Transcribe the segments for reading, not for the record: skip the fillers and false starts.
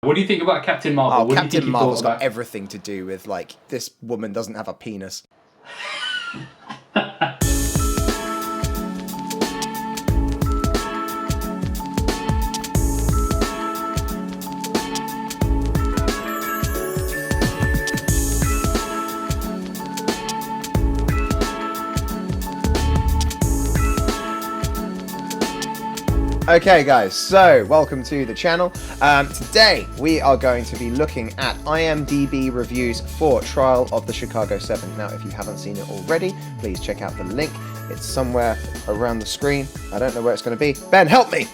What do you think about Captain Marvel? Oh, what Captain do you think Marvel's got got everything to do with, like, this woman doesn't have a penis. Okay guys, so welcome to the channel. Today we are going to be looking at IMDB Reviews for Trial of the Chicago 7. Now if you haven't seen it already, please check out the link. It's somewhere around the screen. I don't know where it's going to be. Ben, help me!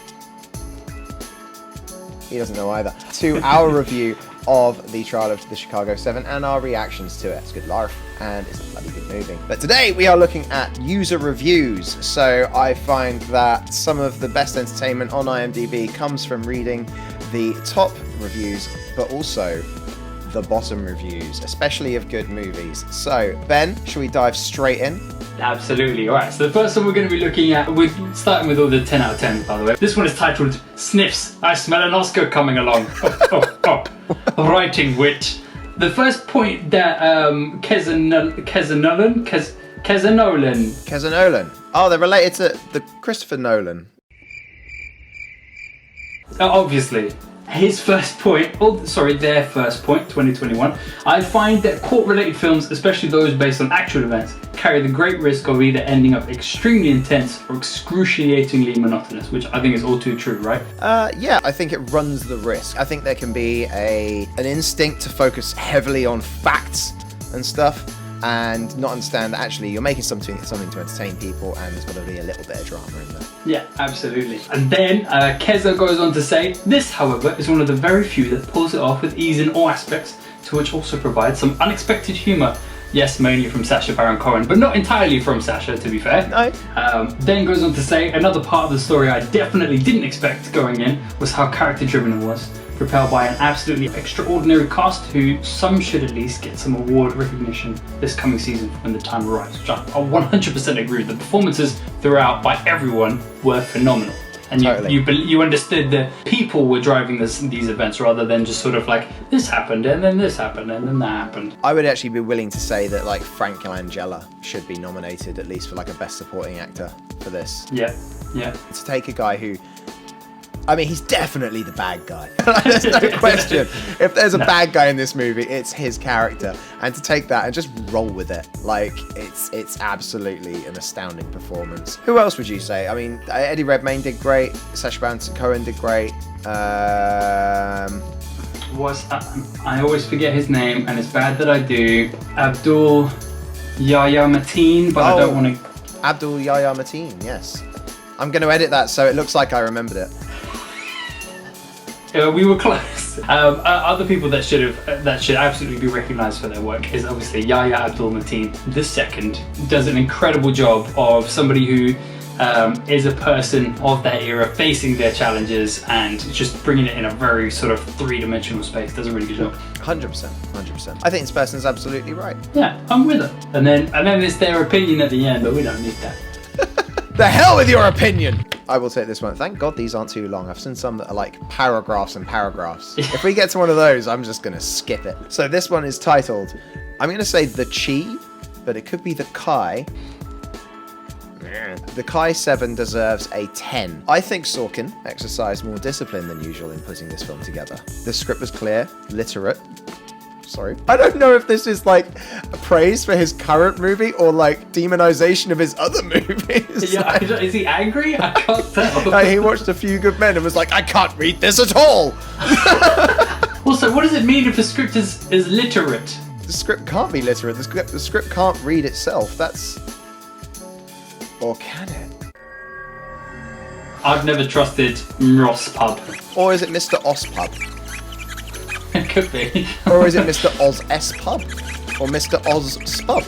He doesn't know either. To our review of the Trial of the Chicago 7 and our reactions to it. It's a good laugh and it's a bloody good movie. But today we are looking at user reviews. So I find that some of the best entertainment on IMDb comes from reading the top reviews, but also the bottom reviews, especially of good movies. So Ben, should we dive straight in? Absolutely. Alright, so the first one we're going to be looking at, we're starting with all the 10 out of 10 by the way. This one is titled Sniffs, I Smell an Oscar Coming Along. Writing wit. The first point that Nolan. Oh, they're related to the Christopher Nolan. Obviously. His first point, their first point, 2021. I find that court-related films, especially those based on actual events, carry the great risk of either ending up extremely intense or excruciatingly monotonous, which I think is all too true, right? Yeah, I think it runs the risk. I think there can be an instinct to focus heavily on facts and stuff, and not understand that actually you're making something to entertain people, and there's got to be a little bit of drama in there. Yeah, absolutely. And then Keza goes on to say, this, however, is one of the very few that pulls it off with ease in all aspects, to which also provides some unexpected humour. Yes, mainly from Sacha Baron Cohen, but not entirely from Sacha, to be fair. No. Then goes on to say, another part of the story I definitely didn't expect going in was how character-driven it was, propelled by an absolutely extraordinary cast who some should at least get some award recognition this coming season when the time arrives, which I 100% agree with. The performances throughout by everyone were phenomenal. And totally. you understood that people were driving these events rather than just sort of like, this happened and then this happened and then that happened. I would actually be willing to say that like Frank Langella should be nominated at least for like a best supporting actor for this. Yeah, yeah. To take a guy who, I mean, he's definitely the bad guy. There's no question. If there's a bad guy in this movie, it's his character. And to take that and just roll with it, like, it's absolutely an astounding performance. Who else would you say? I mean, Eddie Redmayne did great. Sacha Baron Cohen did great. I always forget his name, and it's bad that I do. Abdul Yahya Mateen, but I don't want to... Abdul Yahya Mateen, yes. I'm going to edit that so it looks like I remembered it. We were close. Other people that should absolutely be recognised for their work is obviously Yahya Abdul Mateen. The second does an incredible job of somebody who is a person of that era facing their challenges and just bringing it in a very sort of three-dimensional space. Does a really good job. 100%, 100%. I think this person's absolutely right. Yeah, I'm with it. And then it's their opinion at the end, but we don't need that. The hell with your opinion! I will take this one. Thank God these aren't too long. I've seen some that are like paragraphs and paragraphs. If we get to one of those, I'm just going to skip it. So this one is titled, I'm going to say The Chi, but it could be The Kai. The Kai 7 deserves a 10. I think Sorkin exercised more discipline than usual in putting this film together. The script was clear, literate. Sorry. I don't know if this is like praise for his current movie or like demonization of his other movies. Yeah, like, is he angry? I can't tell. He watched A Few Good Men and was like, I can't read this at all. Also, what does it mean if the script is literate? The script can't be literate. The script can't read itself. That's... Or can it? I've never trusted Ross Pub. Or is it Mr. Oz Pub? It could be. Or is it Mr. Oz S Pub? Or Mr. Oz Spub?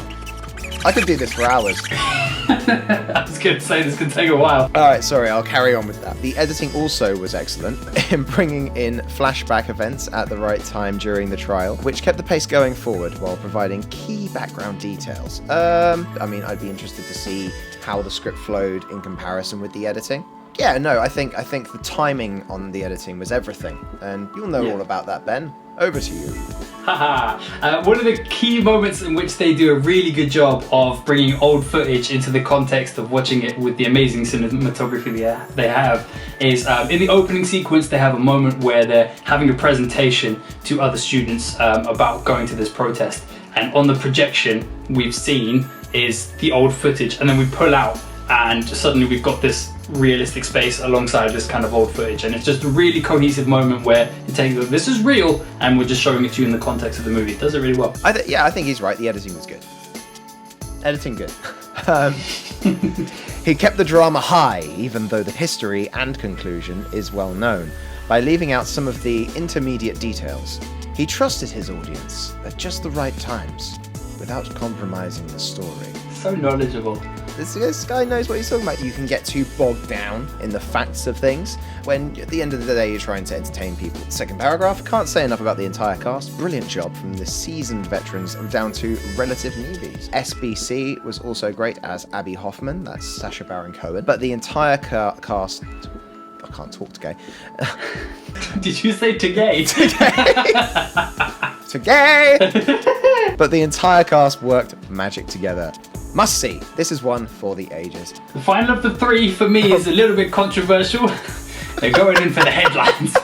I could do this for hours. I was going to say this could take a while. Alright, sorry, I'll carry on with that. The editing also was excellent in bringing in flashback events at the right time during the trial, which kept the pace going forward while providing key background details. I mean, I'd be interested to see how the script flowed in comparison with the editing. yeah, no, I think the timing on the editing was everything, and you'll know all about that, Ben. Over to you. Haha. One of the key moments in which they do a really good job of bringing old footage into the context of watching it with the amazing cinematography they have is in the opening sequence. They have a moment where they're having a presentation to other students about going to this protest, and on the projection we've seen is the old footage, and then we pull out and suddenly we've got this realistic space alongside this kind of old footage, and it's just a really cohesive moment where you take this is real and we're just showing it to you in the context of the movie. It does it really well. I think he's right. The editing was good. Editing good. He kept the drama high, even though the history and conclusion is well known, by leaving out some of the intermediate details. He trusted his audience at just the right times, without compromising the story. So knowledgeable. This guy knows what he's talking about. You can get too bogged down in the facts of things when at the end of the day you're trying to entertain people. Second paragraph, can't say enough about the entire cast. Brilliant job from the seasoned veterans down to relative newbies. SBC was also great as Abby Hoffman, that's Sacha Baron Cohen, but the entire cast... I can't talk today. Did you say today? Today! But the entire cast worked magic together. Must see. This is one for the ages. The final of the three for me is a little bit controversial. They're going in for the headlines.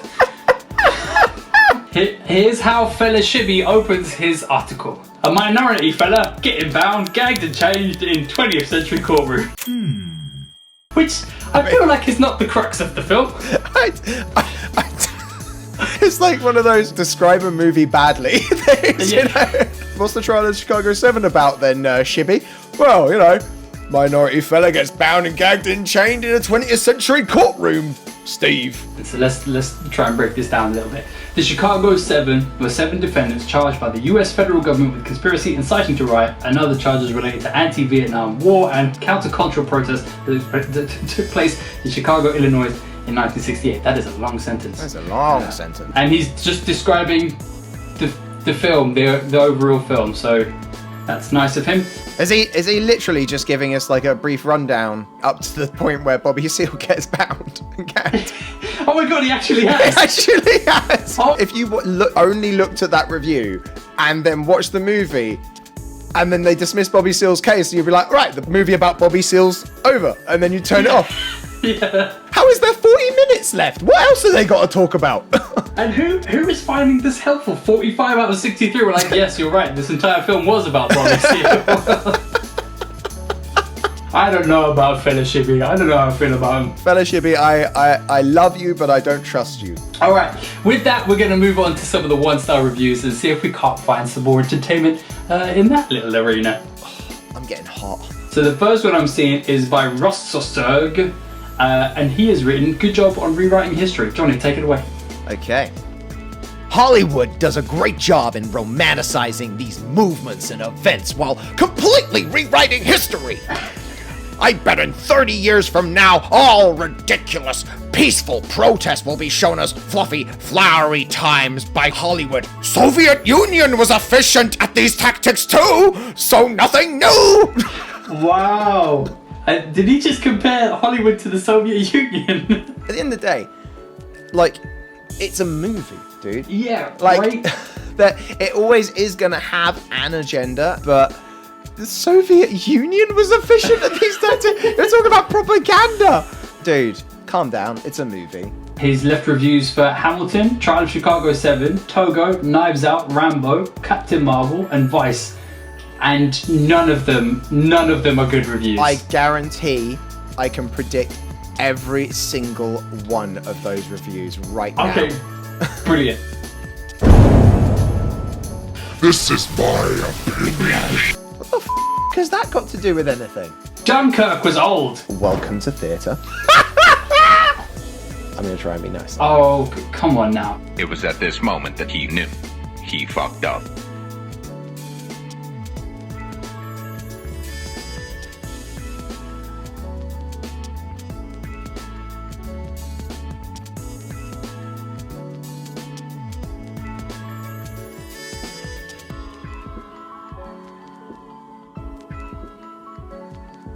Here's how fella Shibby opens his article. A minority fella getting bound, gagged and changed in 20th century courtroom. Which I feel like is not the crux of the film. It's like one of those describe a movie badly things, you know? What's the trial of Chicago 7 about then, Shibby? Well, you know, minority fella gets bound and gagged and chained in a 20th century courtroom, Steve. So let's try and break this down a little bit. The Chicago 7 were 7 defendants charged by the US federal government with conspiracy, inciting to riot, and other charges related to anti-Vietnam War and counter-cultural protests that took place in Chicago, Illinois in 1968. That is a long sentence. That's a long sentence. And he's just describing the film, the overall film, so that's nice of him. Is he literally just giving us like a brief rundown up to the point where Bobby Seale gets bound and gagged? Oh my god, he actually has! He actually has! Oh. If you only looked at that review and then watched the movie and then they dismiss Bobby Seale's case, you'd be like, right, the movie about Bobby Seale's over, and then you turn it off. Yeah. How is there 40 minutes left? What else have they got to talk about? And who is finding this helpful? 45 out of 63 were like, yes, you're right, this entire film was about Bobby Seale. I don't know about Fella Shibby. I don't know how I feel about him. Fella Shibby, I love you, but I don't trust you. Alright, with that, we're going to move on to some of the 1-star reviews and see if we can't find some more entertainment in that little arena. I'm getting hot. So the first one I'm seeing is by Ross Sosterg, and he has written, good job on rewriting history. Johnny, take it away. Okay. Hollywood does a great job in romanticizing these movements and events while completely rewriting history. I bet in 30 years from now, all ridiculous, peaceful protests will be shown as fluffy, flowery times by Hollywood. Soviet Union was efficient at these tactics too, so nothing new. Wow. Did he just compare Hollywood to the Soviet Union? At the end of the day, like, it's a movie, dude. Yeah, like, right? That it always is gonna have an agenda, but the Soviet Union was efficient at these tactics. They're talking about propaganda. Dude, calm down. It's a movie. He's left reviews for Hamilton, Trial of Chicago 7, Togo, Knives Out, Rambo, Captain Marvel, and Vice. And none of them are good reviews. I guarantee I can predict every single one of those reviews right now. Okay, brilliant. This is my opinion. What the f*** has that got to do with anything? Dunkirk was old. Welcome to theatre. I'm gonna try and be nice. Oh, come on now. It was at this moment that he knew. He fucked up.